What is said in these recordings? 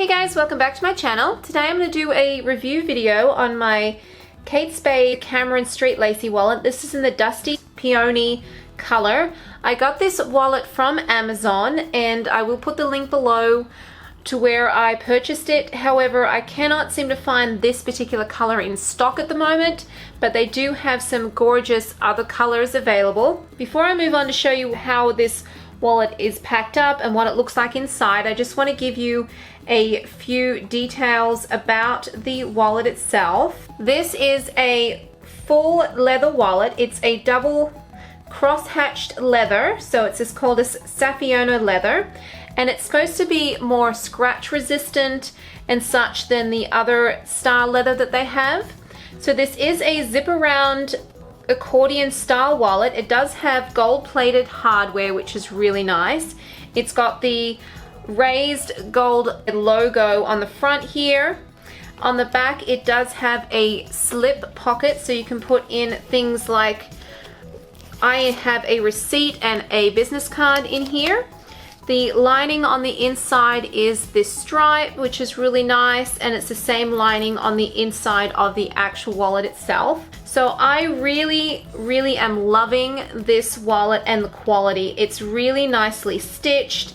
Hey guys, welcome back to my channel. Today I'm going to do a review video on my Kate Spade Cameron Street Lacy wallet. This is in the Dusty Peony color. I got this wallet from Amazon and I will put the link below to where I purchased it. However, I cannot seem to find this particular color in stock at the moment, but they do have some gorgeous other colors available. Before I move on to show you how this wallet is packed up and what it looks like inside, I just want to give you a few details about the wallet itself. This is a full leather wallet. It's a double cross-hatched leather, so it's just called a Saffiano leather, and it's supposed to be more scratch resistant and such than the other style leather that they have. So this is a zip around accordion style wallet. It does have gold plated hardware, which is really nice. It's got the raised gold logo on the front here. On the back it does have a slip pocket, so you can put in things like, I have a receipt and a business card in here. The lining on the inside is this stripe, which is really nice, and it's the same lining on the inside of the actual wallet itself. So I really am loving this wallet and the quality. It's really nicely stitched.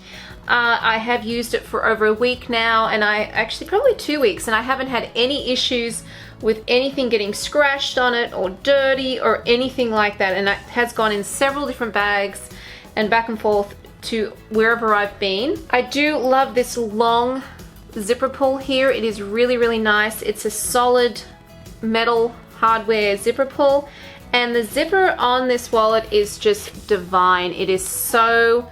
I have used it for over a week now, and actually probably 2 weeks, and I haven't had any issues with anything getting scratched on it or dirty or anything like that. And it has gone in several different bags and back and forth to wherever I've been. I do love this long zipper pull here. It is really nice. It's a solid metal hardware zipper pull, and the zipper on this wallet is just divine. It is so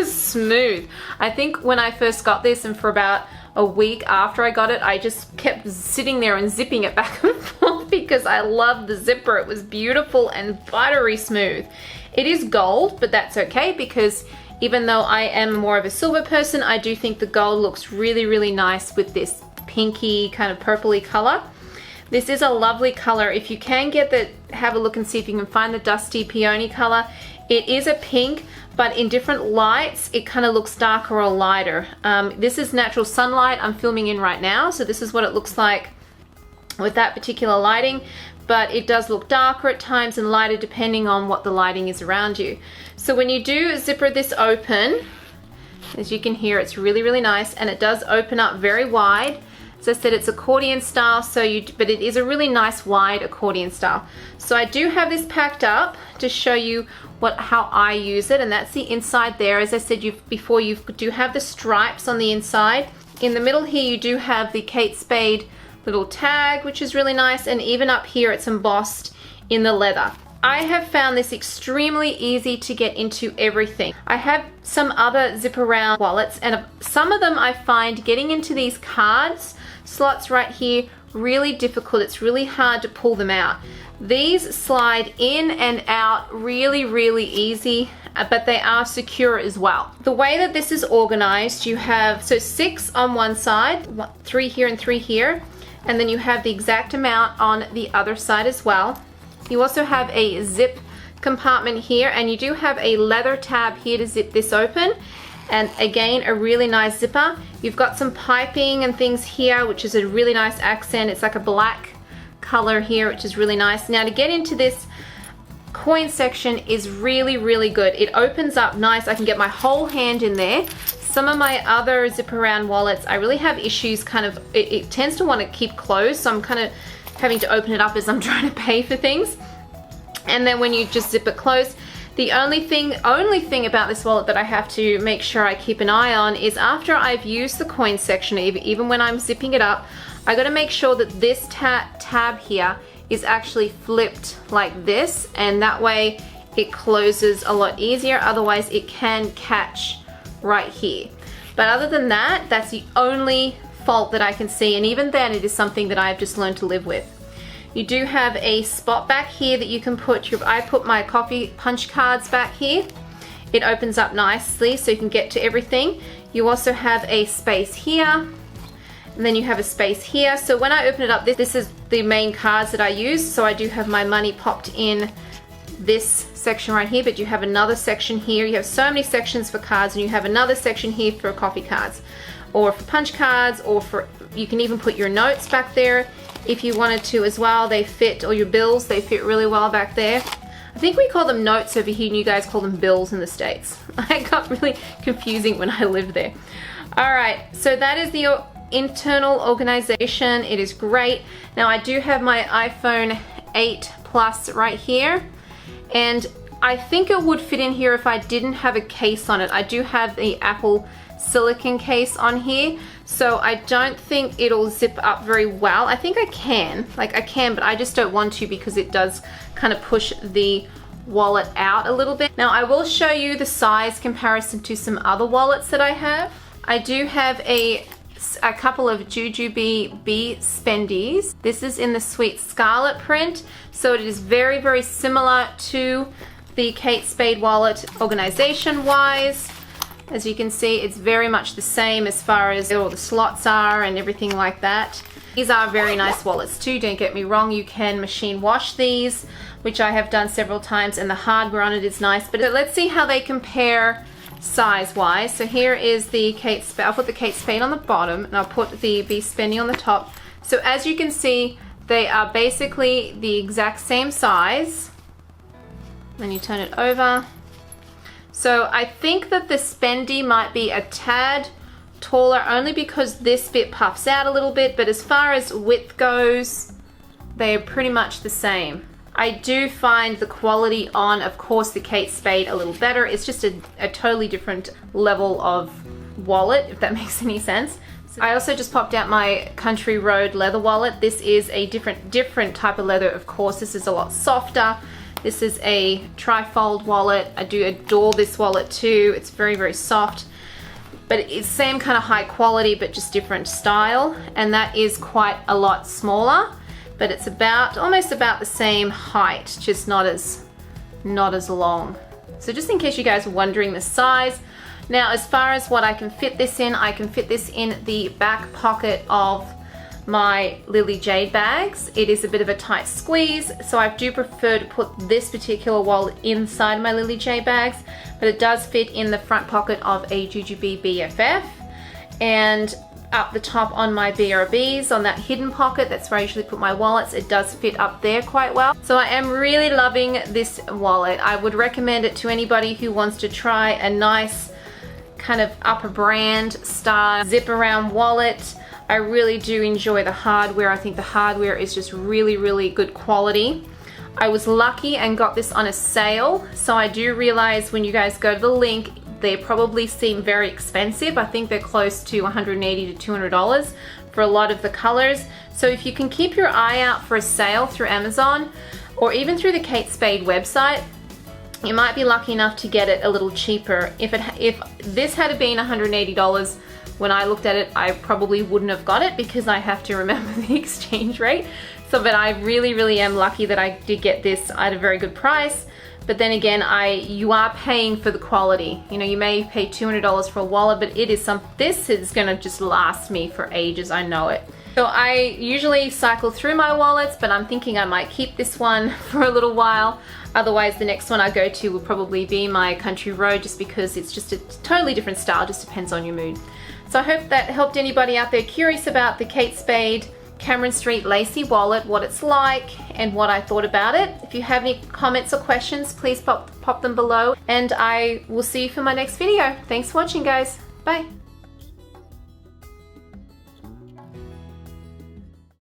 smooth. I think when I first got this, and for about a week after I got it, I just kept sitting there and zipping it back and forth because I loved the zipper. It was beautiful and buttery smooth. It is gold, but that's okay, because even though I am more of a silver person, I do think the gold looks really nice with this pinky kind of purpley color. This is a lovely color. If you can get the, have a look and see if you can find the Dusty Peony color. It is a pink, but in different lights it kind of looks darker or lighter. This is natural sunlight I'm filming in right now, so this is what it looks like with that particular lighting, but it does look darker at times and lighter depending on what the lighting is around you. So when you do zipper this open, as you can hear, it's really nice, and it does open up very wide. As I said, it's accordion style, but it is a really nice wide accordion style. So I do have this packed up to show you how I use it, and that's the inside there. As I said before, you do have the stripes on the inside. In the middle here you do have the Kate Spade little tag, which is really nice, and even up here it's embossed in the leather. I have found this extremely easy to get into everything. I have some other zip around wallets, and some of them I find getting into these cards slots right here really difficult. It's really hard to pull them out. These slide in and out really easy, but they are secure as well. The way that this is organized, you have 6 on one side, 3 here and 3 here, and then you have the exact amount on the other side as well. You also have a zip compartment here, and you do have a leather tab here to zip this open, and again a really nice zipper. You've got some piping and things here, which is a really nice accent. It's like a black color here, which is really nice. Now to get into this coin section is really good. It opens up nice. I can get my whole hand in there. Some of my other zip around wallets, I really have issues it tends to want to keep closed, so I'm kind of having to open it up as I'm trying to pay for things. And then when you just zip it closed, the only thing about this wallet that I have to make sure I keep an eye on is after I've used the coin section, even when I'm zipping it up, I got to make sure that this tab here is actually flipped like this, and that way it closes a lot easier. Otherwise it can catch right here. But other than that, that's the only fault that I can see, and even then it is something that I've just learned to live with. You do have a spot back here that you can put I put my coffee punch cards back here. It opens up nicely so you can get to everything. You also have a space here, and then you have a space here. So when I open it up, this is the main cards that I use. So I do have my money popped in this section right here, but you have another section here. You have so many sections for cards, and you have another section here for coffee cards. or for punch cards, or for, you can even put your notes back there if you wanted to as well. They fit, or your bills, they fit really well back there. I think we call them notes over here and you guys call them bills in the States. I got really confusing when I lived there. All right, so that is the internal organization. It is great. Now I do have my iPhone 8 Plus right here, and I think it would fit in here if I didn't have a case on it. I do have the Apple silicone case on here, so I don't think it'll zip up very well. I think I can, but I just don't want to because it does kind of push the wallet out a little bit. Now I will show you the size comparison to some other wallets that I have. I do have a couple of Jujube Bee Spendies. This is in the Sweet Scarlet print, so it is very, very similar to the Kate Spade wallet organization wise. As you can see, it's very much the same as far as all the slots are and everything like that. These are very nice wallets too, don't get me wrong. You can machine wash these, which I have done several times, and the hardware on it is nice. But let's see how they compare size wise. So here is the Kate Spade. I'll put the Kate Spade on the bottom and I'll put the Bee Spendy on the top. So as you can see, they are basically the exact same size. Then you turn it over. So I think that the Spendy might be a tad taller only because this bit puffs out a little bit, but as far as width goes, they are pretty much the same. I do find the quality on, of course, the Kate Spade a little better. It's just a totally different level of wallet, if that makes any sense. So I also just popped out my Country Road leather wallet. This is a different type of leather, of course. This is a lot softer. This is a trifold wallet. I do adore this wallet too. It's very, very soft, but it's same kind of high quality, but just different style. And that is quite a lot smaller, but it's almost about the same height, just not as long. So just in case you guys are wondering the size. Now, as far as what I can fit this in, I can fit this in the back pocket of my Lily Jade bags. It is a bit of a tight squeeze, so I do prefer to put this particular wallet inside my Lily Jade bags, but it does fit in the front pocket of a Jujube BFF, and up the top on my BRBs, on that hidden pocket, that's where I usually put my wallets. It does fit up there quite well. So I am really loving this wallet. I would recommend it to anybody who wants to try a nice kind of upper brand style zip around wallet. I really do enjoy the hardware. I think the hardware is just really, really good quality. I was lucky and got this on a sale, so I do realize when you guys go to the link, they probably seem very expensive. I think they're close to $180 to $200 for a lot of the colors. So if you can keep your eye out for a sale through Amazon or even through the Kate Spade website, you might be lucky enough to get it a little cheaper. If this had been $180 when I looked at it, I probably wouldn't have got it because I have to remember the exchange rate. So, but I really, really am lucky that I did get this at a very good price. But then again, you are paying for the quality. You know, you may pay $200 for a wallet, but this is gonna just last me for ages, I know it. So I usually cycle through my wallets, but I'm thinking I might keep this one for a little while. Otherwise, the next one I go to will probably be my Country Road, just because it's just a totally different style, just depends on your mood. So I hope that helped anybody out there curious about the Kate Spade Cameron Street Lacy wallet, what it's like, and what I thought about it. If you have any comments or questions, please pop them below, and I will see you for my next video. Thanks for watching, guys. Bye.